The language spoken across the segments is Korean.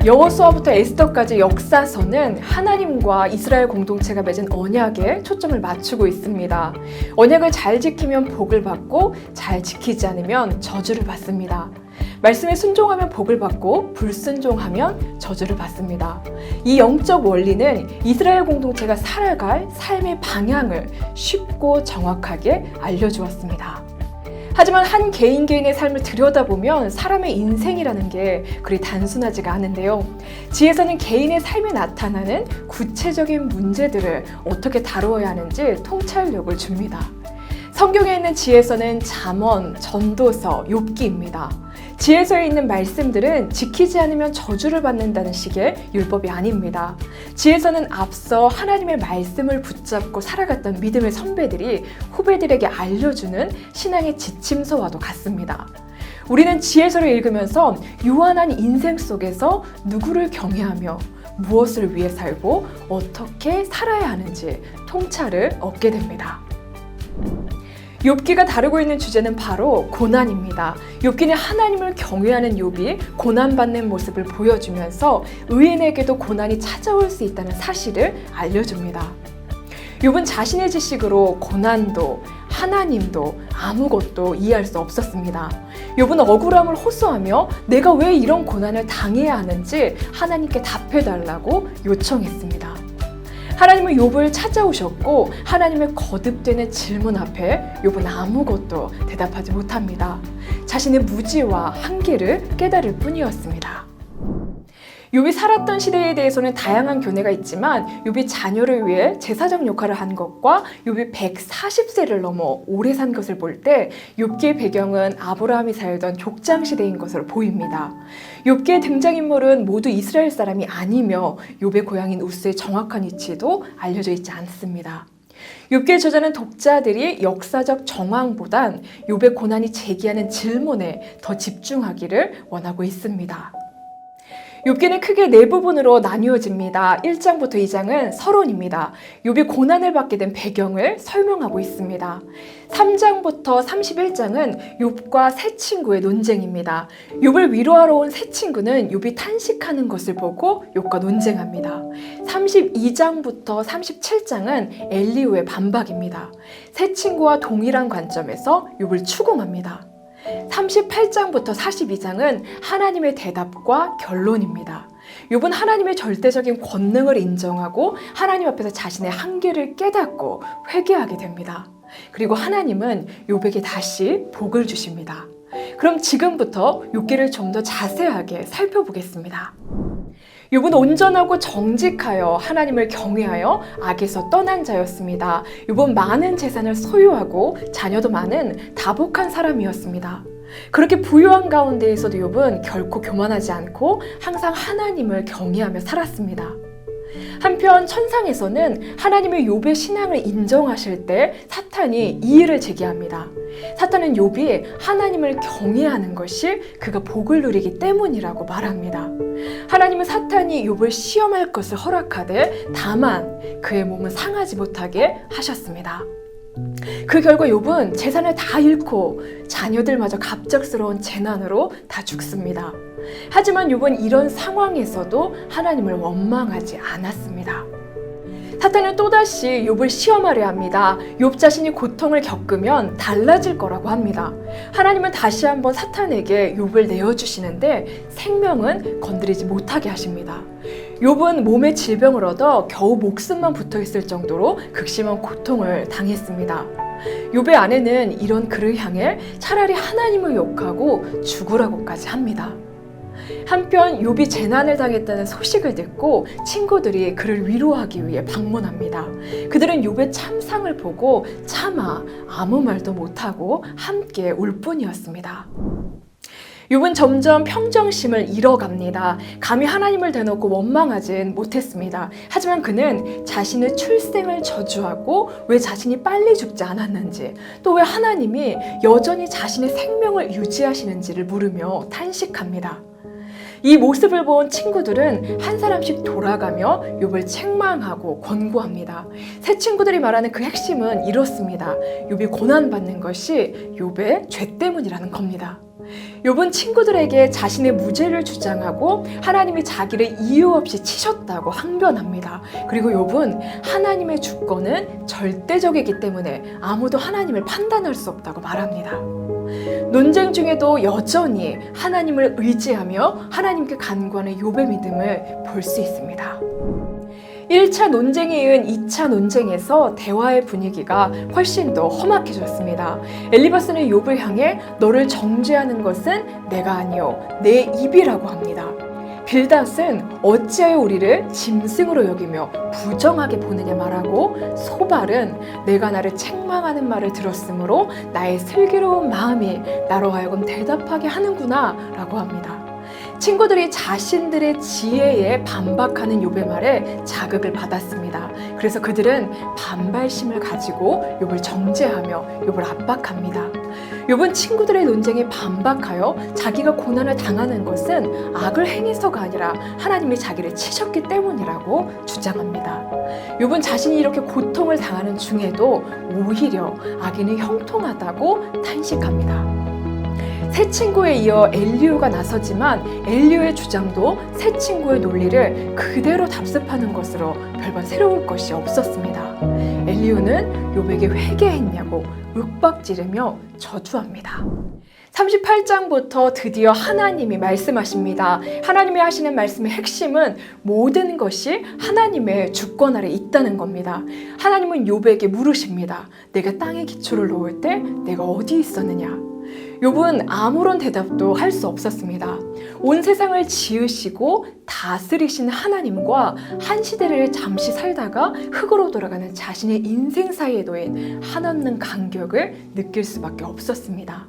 여호수아부터 에스더까지 역사서는 하나님과 이스라엘 공동체가 맺은 언약에 초점을 맞추고 있습니다. 언약을 잘 지키면 복을 받고 잘 지키지 않으면 저주를 받습니다. 말씀에 순종하면 복을 받고 불순종하면 저주를 받습니다. 이 영적 원리는 이스라엘 공동체가 살아갈 삶의 방향을 쉽고 정확하게 알려주었습니다. 하지만 한 개인의 삶을 들여다보면 사람의 인생이라는 게 그리 단순하지가 않은데요. 지혜서는 개인의 삶에 나타나는 구체적인 문제들을 어떻게 다루어야 하는지 통찰력을 줍니다. 성경에 있는 지혜서는 잠언, 전도서, 욥기입니다. 지혜서에 있는 말씀들은 지키지 않으면 저주를 받는다는 식의 율법이 아닙니다. 지혜서는 앞서 하나님의 말씀을 붙잡고 살아갔던 믿음의 선배들이 후배들에게 알려주는 신앙의 지침서와도 같습니다. 우리는 지혜서를 읽으면서 유한한 인생 속에서 누구를 경외하며 무엇을 위해 살고 어떻게 살아야 하는지 통찰을 얻게 됩니다. 욥기가 다루고 있는 주제는 바로 고난입니다. 욥기는 하나님을 경외하는 욥이 고난받는 모습을 보여주면서 의인에게도 고난이 찾아올 수 있다는 사실을 알려줍니다. 욥은 자신의 지식으로 고난도 하나님도 아무것도 이해할 수 없었습니다. 욥은 억울함을 호소하며 내가 왜 이런 고난을 당해야 하는지 하나님께 답해달라고 요청했습니다. 하나님은 욥을 찾아오셨고 하나님의 거듭되는 질문 앞에 욥은 아무것도 대답하지 못합니다. 자신의 무지와 한계를 깨달을 뿐이었습니다. 욥이 살았던 시대에 대해서는 다양한 견해가 있지만 욥이 자녀를 위해 제사장 역할을 한 것과 욥이 140세를 넘어 오래 산 것을 볼 때 욥기의 배경은 아브라함이 살던 족장 시대인 것으로 보입니다. 욥기의 등장인물은 모두 이스라엘 사람이 아니며 욥의 고향인 우스의 정확한 위치도 알려져 있지 않습니다. 욥기의 저자는 독자들이 역사적 정황보단 욥의 고난이 제기하는 질문에 더 집중하기를 원하고 있습니다. 욥기는 크게 네 부분으로 나뉘어집니다. 1장부터 2장은 서론입니다. 욥이 고난을 받게 된 배경을 설명하고 있습니다. 3장부터 31장은 욥과 세 친구의 논쟁입니다. 욥을 위로하러 온 세 친구는 욥이 탄식하는 것을 보고 욥과 논쟁합니다. 32장부터 37장은 엘리후의 반박입니다. 세 친구와 동일한 관점에서 욥을 추궁합니다. 38장부터 42장은 하나님의 대답과 결론입니다. 욥은 하나님의 절대적인 권능을 인정하고 하나님 앞에서 자신의 한계를 깨닫고 회개하게 됩니다. 그리고 하나님은 욥에게 다시 복을 주십니다. 그럼 지금부터 욥기를 좀 더 자세하게 살펴보겠습니다. 욥은 온전하고 정직하여 하나님을 경외하여 악에서 떠난 자였습니다. 욥은 많은 재산을 소유하고 자녀도 많은 다복한 사람이었습니다. 그렇게 부유한 가운데에서도 욥은 결코 교만하지 않고 항상 하나님을 경외하며 살았습니다. 한편 천상에서는 하나님의 욥의 신앙을 인정하실 때 사탄이 이의를 제기합니다. 사탄은 욥이 하나님을 경외하는 것이 그가 복을 누리기 때문이라고 말합니다. 하나님은 사탄이 욥을 시험할 것을 허락하되 다만 그의 몸은 상하지 못하게 하셨습니다. 그 결과 욥은 재산을 다 잃고 자녀들마저 갑작스러운 재난으로 다 죽습니다. 하지만 욥은 이런 상황에서도 하나님을 원망하지 않았습니다. 사탄은 또다시 욥을 시험하려 합니다. 욥 자신이 고통을 겪으면 달라질 거라고 합니다. 하나님은 다시 한번 사탄에게 욥을 내어주시는데 생명은 건드리지 못하게 하십니다. 욥은 몸에 질병을 얻어 겨우 목숨만 붙어있을 정도로 극심한 고통을 당했습니다. 욥의 아내는 이런 그를 향해 차라리 하나님을 욕하고 죽으라고까지 합니다. 한편 욥이 재난을 당했다는 소식을 듣고 친구들이 그를 위로하기 위해 방문합니다. 그들은 욥의 참상을 보고 차마 아무 말도 못하고 함께 울 뿐이었습니다. 욥은 점점 평정심을 잃어갑니다. 감히 하나님을 대놓고 원망하진 못했습니다. 하지만 그는 자신의 출생을 저주하고 왜 자신이 빨리 죽지 않았는지, 또 왜 하나님이 여전히 자신의 생명을 유지하시는지를 물으며 탄식합니다. 이 모습을 본 친구들은 한 사람씩 돌아가며 욥을 책망하고 권고합니다. 새 친구들이 말하는 그 핵심은 이렇습니다. 욥이 고난받는 것이 욥의 죄 때문이라는 겁니다. 욥은 친구들에게 자신의 무죄를 주장하고 하나님이 자기를 이유 없이 치셨다고 항변합니다. 그리고 욥은 하나님의 주권은 절대적이기 때문에 아무도 하나님을 판단할 수 없다고 말합니다. 논쟁 중에도 여전히 하나님을 의지하며 하나님께 간구하는 욥의 믿음을 볼 수 있습니다. 1차 논쟁에 이은 2차 논쟁에서 대화의 분위기가 훨씬 더 험악해졌습니다. 엘리바스는 욥을 향해 너를 정죄하는 것은 내가 아니요 내 입이라고 합니다. 빌닷은 어찌하여 우리를 짐승으로 여기며 부정하게 보느냐 말하고, 소발은 내가 나를 책망하는 말을 들었으므로 나의 슬기로운 마음이 나로 하여금 대답하게 하는구나 라고 합니다. 친구들이 자신들의 지혜에 반박하는 욥의 말에 자극을 받았습니다. 그래서 그들은 반발심을 가지고 욥을 정죄하며 욥을 압박합니다. 욥은 친구들의 논쟁에 반박하여 자기가 고난을 당하는 것은 악을 행해서가 아니라 하나님이 자기를 치셨기 때문이라고 주장합니다. 욥은 자신이 이렇게 고통을 당하는 중에도 오히려 악인이 형통하다고 탄식합니다. 새 친구에 이어 엘리후가 나서지만 엘리후의 주장도 새 친구의 논리를 그대로 답습하는 것으로 별반 새로울 것이 없었습니다. 엘리후는 욥에게 회개했냐고 윽박지르며 저주합니다. 38장부터 드디어 하나님이 말씀하십니다. 하나님이 하시는 말씀의 핵심은 모든 것이 하나님의 주권 아래 있다는 겁니다. 하나님은 욥에게 물으십니다. 내가 땅에 기초를 놓을 때 내가 어디 있었느냐? 욥은 아무런 대답도 할 수 없었습니다. 온 세상을 지으시고 다스리신 하나님과 한 시대를 잠시 살다가 흙으로 돌아가는 자신의 인생 사이에 놓인 한없는 간격을 느낄 수밖에 없었습니다.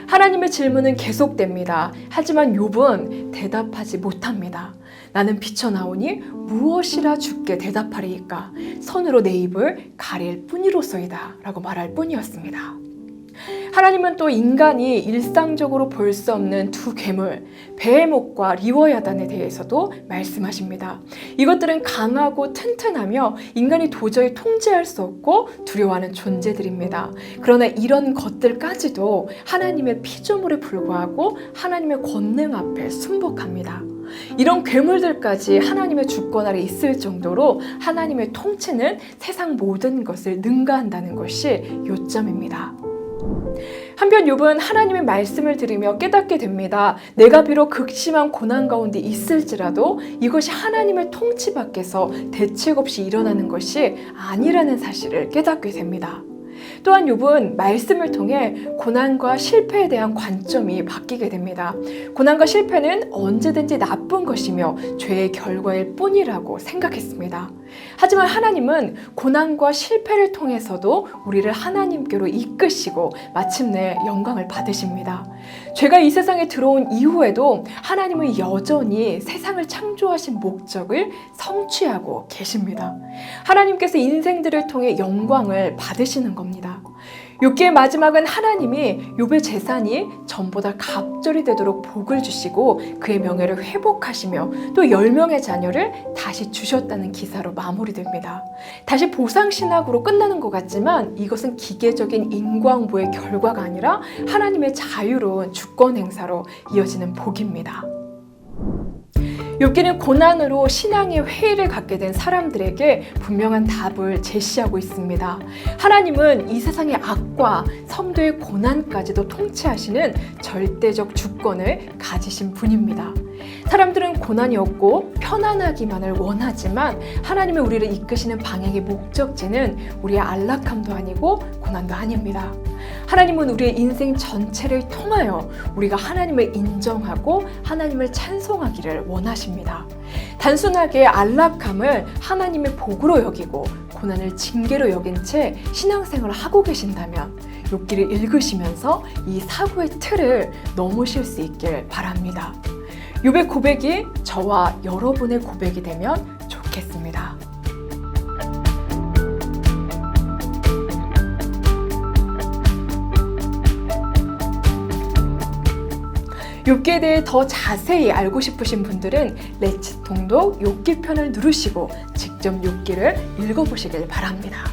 하나님의 질문은 계속됩니다. 하지만 욥은 대답하지 못합니다. 나는 비쳐나오니 무엇이라 주께 대답하리이까? 손으로 내 입을 가릴 뿐이로소이다 라고 말할 뿐이었습니다. 하나님은 또 인간이 일상적으로 볼 수 없는 두 괴물, 베헤못과 리워야단에 대해서도 말씀하십니다. 이것들은 강하고 튼튼하며 인간이 도저히 통제할 수 없고 두려워하는 존재들입니다. 그러나 이런 것들까지도 하나님의 피조물에 불과하고 하나님의 권능 앞에 순복합니다. 이런 괴물들까지 하나님의 주권 아래 있을 정도로 하나님의 통치는 세상 모든 것을 능가한다는 것이 요점입니다. 한편 욥은 하나님의 말씀을 들으며 깨닫게 됩니다. 내가 비록 극심한 고난 가운데 있을지라도 이것이 하나님의 통치 밖에서 대책 없이 일어나는 것이 아니라는 사실을 깨닫게 됩니다. 또한 욥은 말씀을 통해 고난과 실패에 대한 관점이 바뀌게 됩니다. 고난과 실패는 언제든지 나쁜 것이며 죄의 결과일 뿐이라고 생각했습니다. 하지만 하나님은 고난과 실패를 통해서도 우리를 하나님께로 이끄시고 마침내 영광을 받으십니다. 죄가 이 세상에 들어온 이후에도 하나님은 여전히 세상을 창조하신 목적을 성취하고 계십니다. 하나님께서 인생들을 통해 영광을 받으시는 겁니다. 욥기의 마지막은 하나님이 욥의 재산이 전보다 갑절이 되도록 복을 주시고 그의 명예를 회복하시며 또 10명의 자녀를 다시 주셨다는 기사로 마무리됩니다. 다시 보상신학으로 끝나는 것 같지만 이것은 기계적인 인과응보의 결과가 아니라 하나님의 자유로운 주권 행사로 이어지는 복입니다. 욥기는 고난으로 신앙의 회의를 갖게 된 사람들에게 분명한 답을 제시하고 있습니다. 하나님은 이 세상의 악과 성도의 고난까지도 통치하시는 절대적 주권을 가지신 분입니다. 사람들은 고난이 없고 편안하기만을 원하지만 하나님의 우리를 이끄시는 방향의 목적지는 우리의 안락함도 아니고 고난도 아닙니다. 하나님은 우리의 인생 전체를 통하여 우리가 하나님을 인정하고 하나님을 찬송하기를 원하십니다. 단순하게 안락함을 하나님의 복으로 여기고 고난을 징계로 여긴 채 신앙생활을 하고 계신다면 욥기를 읽으시면서 이 사고의 틀을 넘으실 수 있길 바랍니다. 욥의 고백이 저와 여러분의 고백이 되면 좋겠습니다. 욥기에 대해 더 자세히 알고 싶으신 분들은 레츠 통독 욥기 편을 누르시고 직접 욥기를 읽어보시길 바랍니다.